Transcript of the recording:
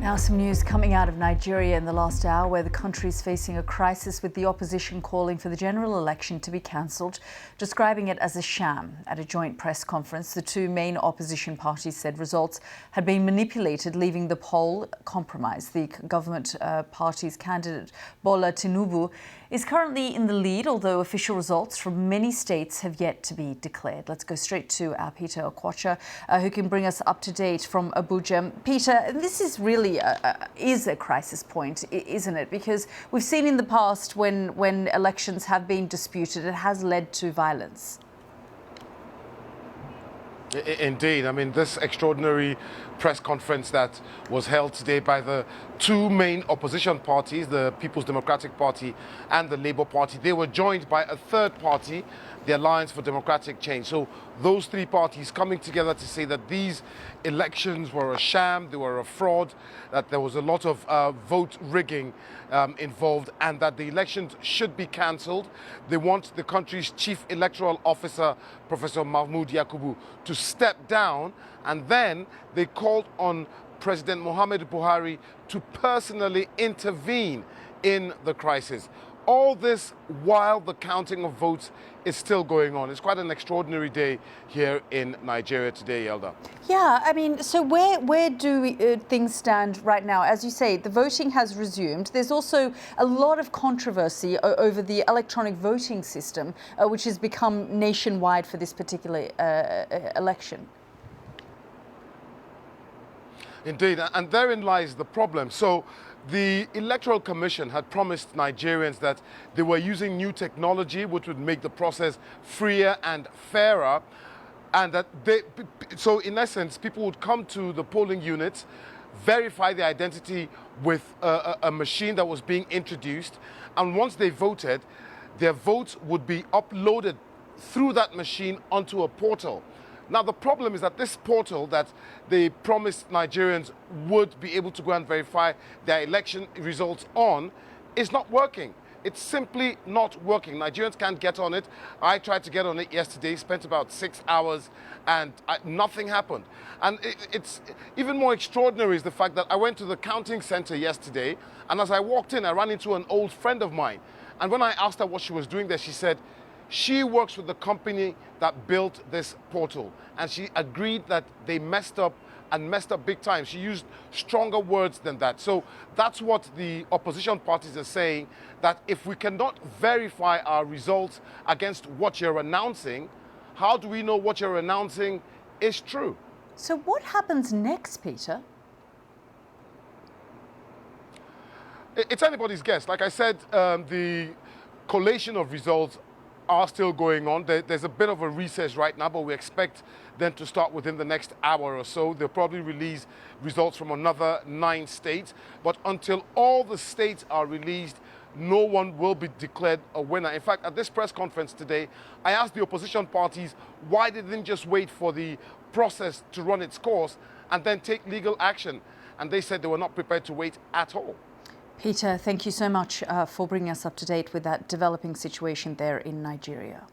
Now some news coming out of Nigeria in the last hour, where the country is facing a crisis with the opposition calling for the general election to be cancelled, describing it as a sham. At a joint press conference, the two main opposition parties said results had been manipulated, leaving the poll compromised. The government party's candidate, Bola Tinubu, is currently in the lead, although official results from many states have yet to be declared. Let's go straight to our Peter Okwacha, who can bring us up to date from Abuja. Peter, this is really is a crisis point, isn't it? Because we've seen in the past when elections have been disputed, it has led to violence. Indeed. I mean, this extraordinary press conference that was held today by the two main opposition parties, the People's Democratic Party and the Labour Party, they were joined by a third party, the Alliance for Democratic Change. So those three parties coming together to say that these elections were a sham, they were a fraud, that there was a lot of vote rigging involved, and that the elections should be cancelled. They want the country's chief electoral officer, Professor Mahmood Yakubu, to step down, and then they called on President Muhammadu Buhari to personally intervene in the crisis. All this while the counting of votes is still going on. It's quite an extraordinary day here in Nigeria today, Yelda. Yeah, I mean, so where do things stand right now? As you say, the voting has resumed. There's also a lot of controversy over the electronic voting system, which has become nationwide for this particular election. Indeed, and therein lies the problem. So the Electoral Commission had promised Nigerians that they were using new technology which would make the process freer and fairer, and that so in essence, people would come to the polling units, verify their identity with a machine that was being introduced, and once they voted, their votes would be uploaded through that machine onto a portal. Now, the problem is that this portal that they promised Nigerians would be able to go and verify their election results on is not working. It's simply not working. Nigerians can't get on it. I tried to get on it yesterday, spent about 6 hours, and nothing happened. And it's even more extraordinary is the fact that I went to the counting center yesterday, and as I walked in, I ran into an old friend of mine. And when I asked her what she was doing there, she said, she works with the company that built this portal, and she agreed that they messed up big time. She used stronger words than that. So that's what the opposition parties are saying, that if we cannot verify our results against what you're announcing, how do we know what you're announcing is true? So what happens next, Peter? It's anybody's guess. Like I said, the collation of results are still going on. There's a bit of a recess right now, but we expect them to start within the next hour or so. They'll probably release results from another 9 states. But until all the states are released, no one will be declared a winner. In fact, at this press conference today, I asked the opposition parties why they didn't just wait for the process to run its course and then take legal action. And they said they were not prepared to wait at all. Peter, thank you so much for bringing us up to date with that developing situation there in Nigeria.